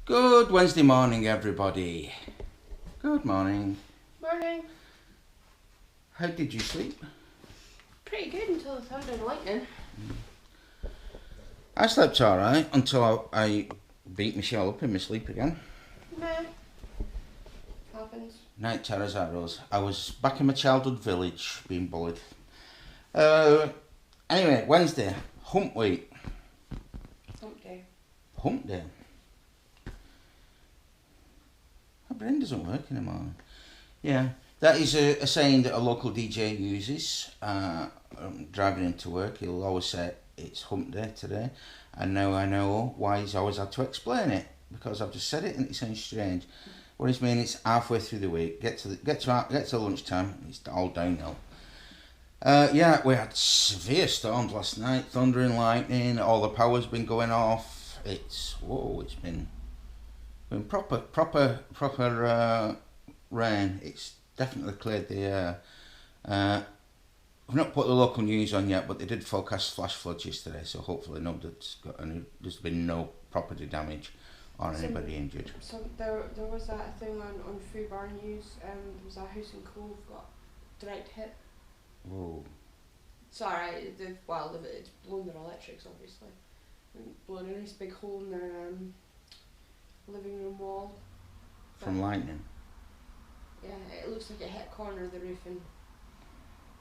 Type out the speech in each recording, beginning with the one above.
Good Wednesday morning, everybody. Good morning. Morning. How did you sleep? Pretty good until the thunder and lightning. I slept alright until I beat Michelle up in my sleep again. Nah. Happens. Night terrors arrows. I was back in my childhood village being bullied. Anyway, Wednesday, hump week. Hump day. Hump day. My brain doesn't work in the morning. Yeah, that is a saying that a local DJ uses. Driving into work, he'll always say it's hump day today, and now I know why he's always had to explain it, because I've just said it and it sounds strange. What he's mean, it's halfway through the week. Get to lunchtime, it's all downhill. Yeah, we had severe storms last night, thunder and lightning. All the power's been going off. It's been proper rain. It's definitely cleared the air. We've not put the local news on yet, but they did forecast flash floods yesterday, so hopefully there's been no property damage or anybody injured. So there was that thing on Free Bar News. There was a house in Cove got direct hit. Whoa. It's alright. It's blown their electrics, obviously. Blown a nice big hole in their living room wall. From lightning? Yeah, it looks like it hit corner of the roof and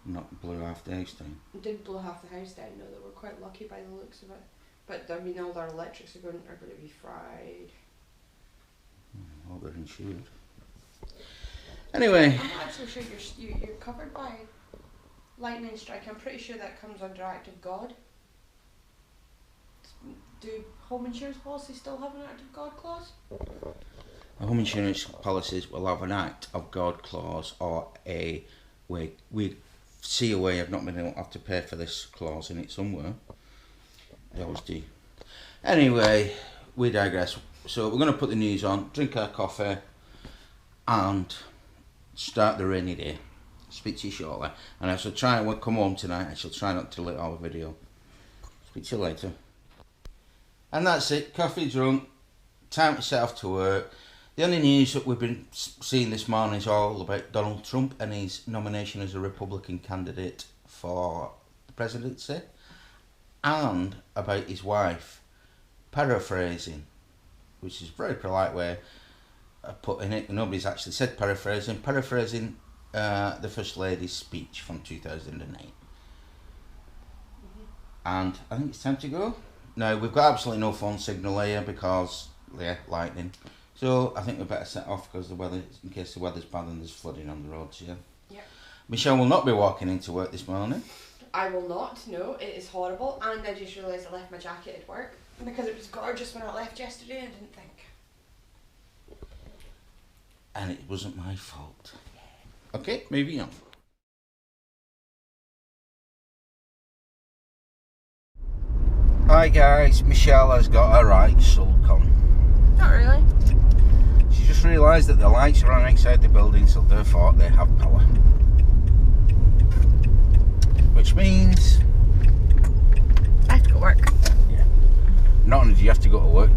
Not blew half the house down. did blow half the house down. No, they were quite lucky by the looks of it. But I mean, all their electrics are going to be fried. Well, they're insured. Anyway. I'm not actually sure you're covered by lightning strike. I'm pretty sure that comes under Act of God. Do home insurance policies still have an Act of God clause? Home insurance policies will have an Act of God clause or we see a way of not being able to have to pay for this clause in it somewhere. They always do. Anyway, we digress. So we're going to put the news on, drink our coffee, and start the rainy day. Speak to you shortly. And I shall try, when I come home tonight, I shall try not to delete our video. Speak to you later. And that's it. Coffee drunk. Time to set off to work. The only news that we've been seeing this morning is all about Donald Trump and his nomination as a Republican candidate for the presidency, and about his wife paraphrasing, which is a very polite way of putting it. Nobody's actually said paraphrasing the First Lady's speech from 2008. And I think it's time to go. Now, we've got absolutely no phone signal here because, lightning. So I think we better set off because the weather, in case the weather's bad and there's flooding on the roads, yeah? Yeah. Michelle will not be walking into work this morning. I will not, no, it is horrible. And I just realised I left my jacket at work because it was gorgeous when I left yesterday and I didn't think. And it wasn't my fault. Okay, moving on. Hi guys, Michelle has got her right sulk on. Not really. She just realised that the lights are on outside the building, so therefore they have power. Which means I have to go to work. Yeah. Not only do you have to go to work,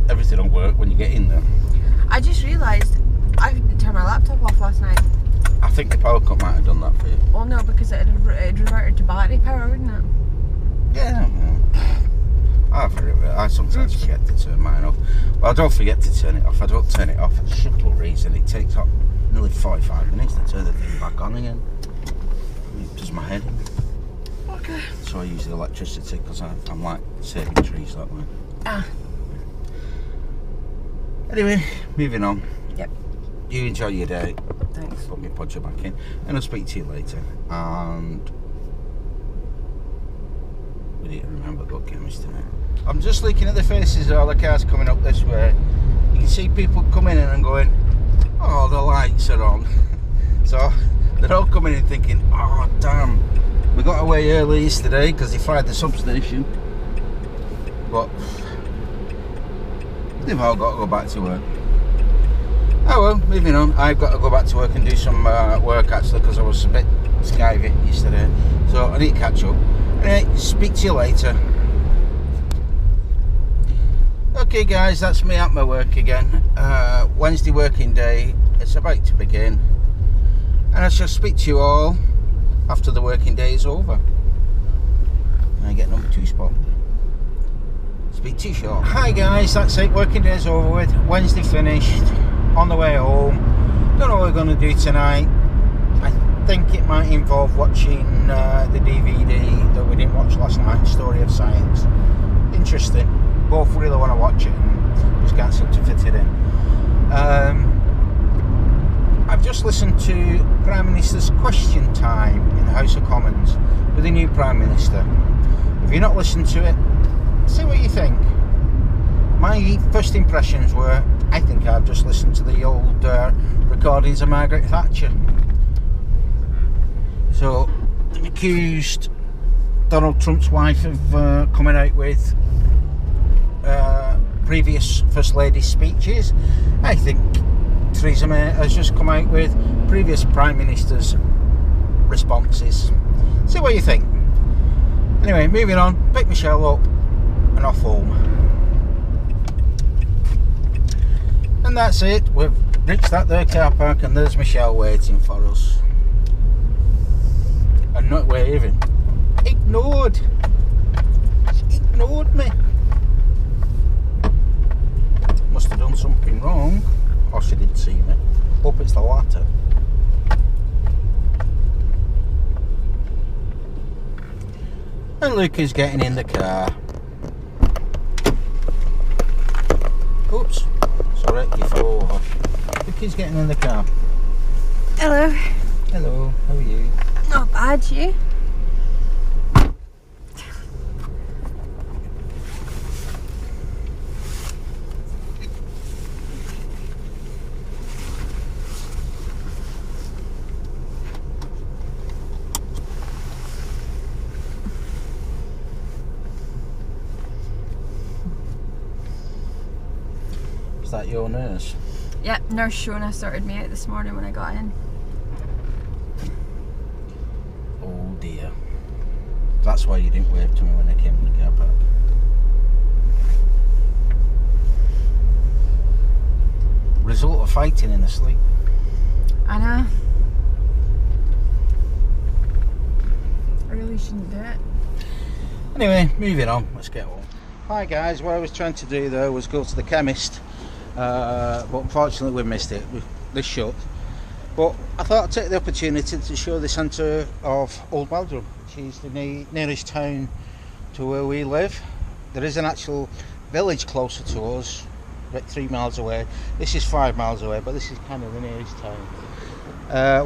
everything will work when you get in there. I just realised I didn't turn my laptop off last night. I think the power cut might have done that for you. Well, no, because it had reverted to battery power, wouldn't it? Yeah. I sometimes forget to turn mine off. Well, I don't forget to turn it off. I don't turn it off for the simple reason it takes up nearly 45 minutes to turn the thing back on again. It does my head in. Okay. So I use the electricity because I'm like saving trees that way. Ah. Anyway, moving on. Yep. You enjoy your day. Thanks. Put my podger back in, and I'll speak to you later. And we need to remember good chemist tonight. I'm just looking at the faces of all the cars coming up this way. You can see people coming in and going, oh, the lights are on. So they're all coming in thinking, oh damn, we got away early yesterday because they fired the substation. But they've all got to go back to work. Oh well, moving on. I've got to go back to work and do some work actually because I was a bit skivy yesterday. So I need to catch up. Anyway, speak to you later. Okay. Okay guys, that's me at my work again. Wednesday working day, it's about to begin. And I shall speak to you all after the working day is over. And I get number 2 spot. Speak too short. Hi guys, that's it, working day's over with. Wednesday finished, on the way home. Don't know what we're going to do tonight. I think it might involve watching the DVD that we didn't watch last night, Story of Science. Interesting. Both really want to watch it and just can't seem to fit it in. I've just listened to Prime Minister's Question Time in the House of Commons with the new Prime Minister. If you've not listened to it, see what you think. My first impressions were, I think I've just listened to the old recordings of Margret Thatcher. So, I'm accused Donald Trump's wife of coming out with previous First Lady's speeches. I think Theresa May has just come out with previous Prime Minister's responses. See what you think. Anyway, moving on, pick Chelle up and off home. And that's it, we've reached that there car park and there's Chelle waiting for us. And not waving. Ignored. She ignored me. Must have done something wrong, or she didn't see me. Hope it's the latter. And Luke is getting in the car. Oops, sorry, you fell over. Luke is getting in the car. Hello. Hello, how are you? Not bad, you? Is that your nurse? Yep, Nurse Shona sorted me out this morning when I got in. Oh dear. That's why you didn't wave to me when I came to the car park. Result of fighting in the sleep. I know. I really shouldn't do it. Anyway, moving on, let's get on. Hi guys, what I was trying to do though was go to the chemist, but unfortunately we missed it, they shut. But I thought I'd take the opportunity to show the centre of Old Meldrum, which is the nearest town to where we live. There is an actual village closer to us, about 3 miles away. This is 5 miles away, but this is kind of the nearest town.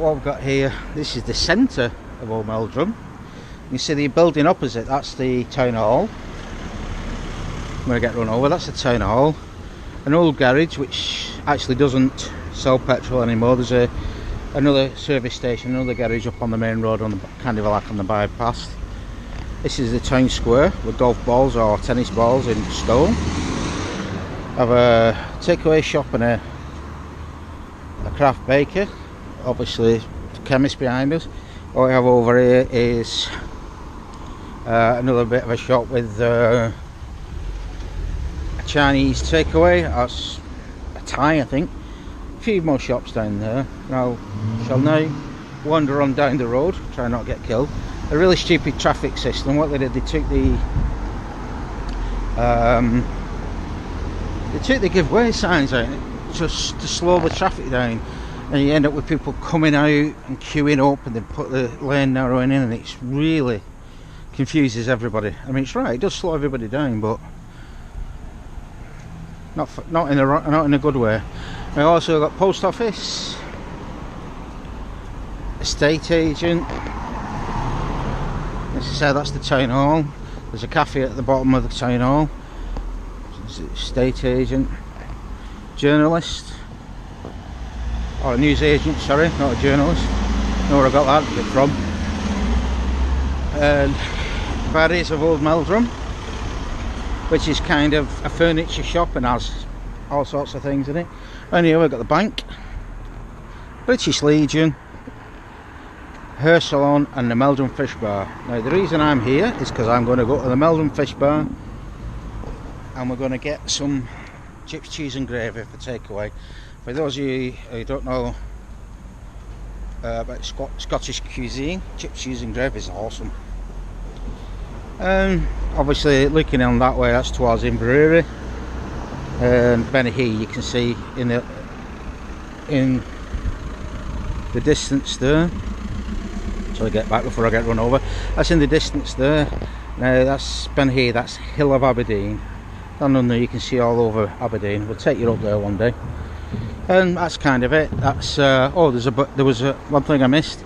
What we've got here, this is the centre of Old Meldrum. You see the building opposite, that's the town hall. I'm going to get run over, that's the town hall. An old garage which actually doesn't sell petrol anymore. There's another service station, another garage up on the main road, on the kind of like on the bypass. This is the town square with golf balls or tennis balls in stone. I have a takeaway shop and a craft baker, obviously the chemist behind us. What we have over here is another bit of a shop with a Chinese takeaway. That's a Thai, I think. A few more shops down there. Now, shall now wander on down the road, try not to get killed. A really stupid traffic system. What they did, they took the give way signs out just to slow the traffic down, and you end up with people coming out and queuing up, and then put the lane narrowing in, and it's really confuses everybody. I mean, it's right, it does slow everybody down, but not in a good way. We also got post office, estate agent. As I said, that's the town hall. There's a cafe at the bottom of the town hall. Estate agent, journalist, or a news agent, sorry, not a journalist. Know where I got that bit from. And Barry's of Old Meldrum, which is kind of a furniture shop and has all sorts of things in it. And here we've got the bank, British Legion, hair salon, and the Meldrum Fish Bar. Now the reason I'm here is because I'm going to go to the Meldrum Fish Bar and we're going to get some chips, cheese and gravy for takeaway. For those of you who don't know about Scottish cuisine, chips, cheese and gravy is awesome. Obviously looking on that way, that's towards Inverurie, and Benahee you can see in the distance there. So I get back before I get run over. That's in the distance there. Now that's Benahee, that's Hill of Aberdeen. Down under you can see all over Aberdeen. We'll take you up there one day. And that's kind of it. That's there was one thing I missed.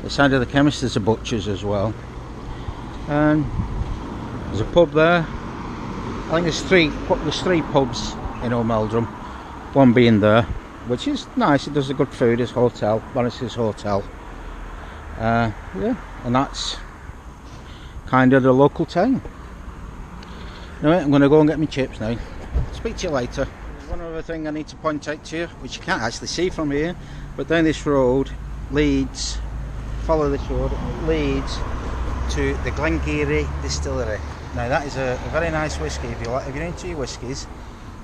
The side of the chemist there's a butcher's as well. And there's a pub there. I think there's three pubs in Old Meldrum. One being there, which is nice. It does a good food. It's hotel, Bannister's Hotel. Yeah, and that's kind of the local town. Anyway, I'm going to go and get my chips now. Speak to you later. There's one other thing I need to point out to you, which you can't actually see from here, but down this road leads, follow this road, it leads to the Glengarry Distillery. Now that is a very nice whisky. If you're into your whiskies,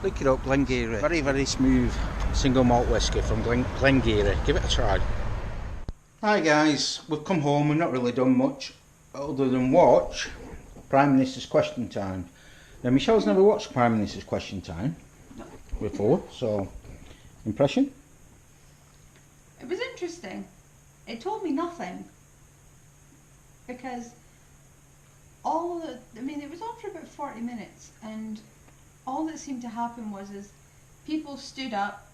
look it up, Glengarry. Very, very smooth single malt whisky from Glengarry. Give it a try. Hi guys, we've come home. We've not really done much other than watch Prime Minister's Question Time. Now Michelle's never watched Prime Minister's Question Time before, so impression? It was interesting. It told me nothing. Because it was on for about 40 minutes, and all that seemed to happen was people stood up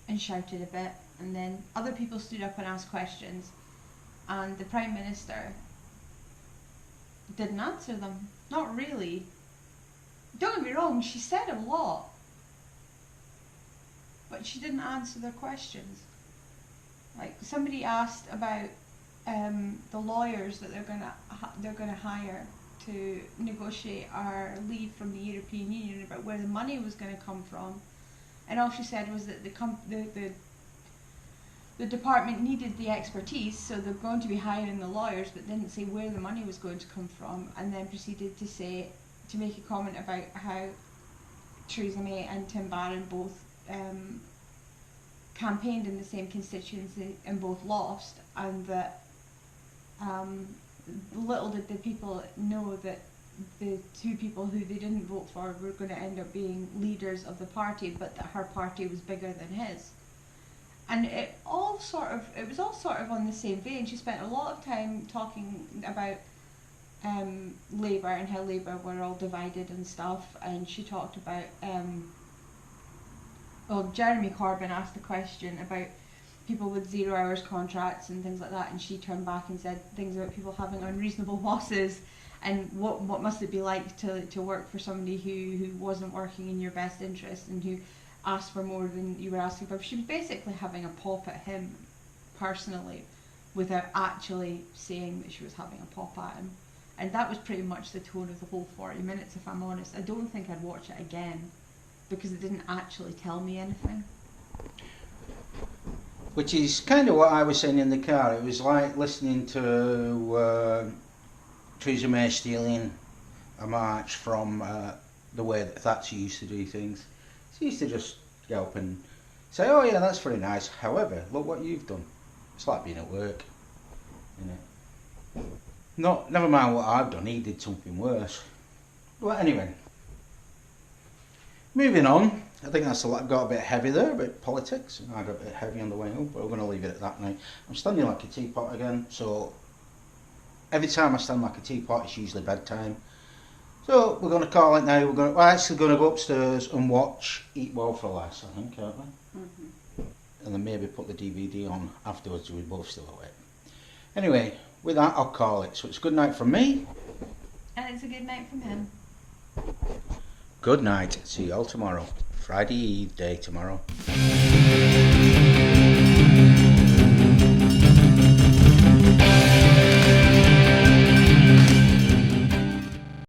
and shouted a bit, and then other people stood up and asked questions, and the Prime Minister didn't answer them. Not really. Don't get me wrong, she said a lot, but she didn't answer their questions. Like somebody asked about the lawyers that they're gonna hire to negotiate our leave from the European Union, about where the money was going to come from, and all she said was that the department needed the expertise, so they're going to be hiring the lawyers, but didn't say where the money was going to come from, and then proceeded to make a comment about how Theresa May and Tim Barron both campaigned in the same constituency and both lost, and that little did the people know that the two people who they didn't vote for were going to end up being leaders of the party, but that her party was bigger than his. And it was all sort of on the same vein. She spent a lot of time talking about Labour and how Labour were all divided and stuff, and she talked about Jeremy Corbyn asked a question about people with 0 hours contracts and things like that, and she turned back and said things about people having unreasonable bosses, and what must it be like to work for somebody who wasn't working in your best interest and who asked for more than you were asking for. She was basically having a pop at him personally without actually saying that she was having a pop at him, and that was pretty much the tone of the whole 40 minutes, if I'm honest. I don't think I'd watch it again because it didn't actually tell me anything. Which is kind of what I was saying in the car. It was like listening to Theresa May stealing a march from the way that Thatcher used to do things. She used to just get up and say, "Oh yeah, that's very nice. However, look what you've done." It's like being at work, you know. Never mind what I've done. He did something worse. Well, anyway, moving on. I think that's got a bit heavy there, a bit politics. I got a bit heavy on the way up, but we're going to leave it at that now. I'm standing like a teapot again, so every time I stand like a teapot, it's usually bedtime. So we're going to call it now. We're actually going to go upstairs and watch Eat Well for Less, I think, aren't we? Mm-hmm. And then maybe put the DVD on afterwards so we're both still awake. Anyway, with that, I'll call it. So it's good night from me. And it's a good night from him. Good night. See you all tomorrow. Friday Eve day tomorrow.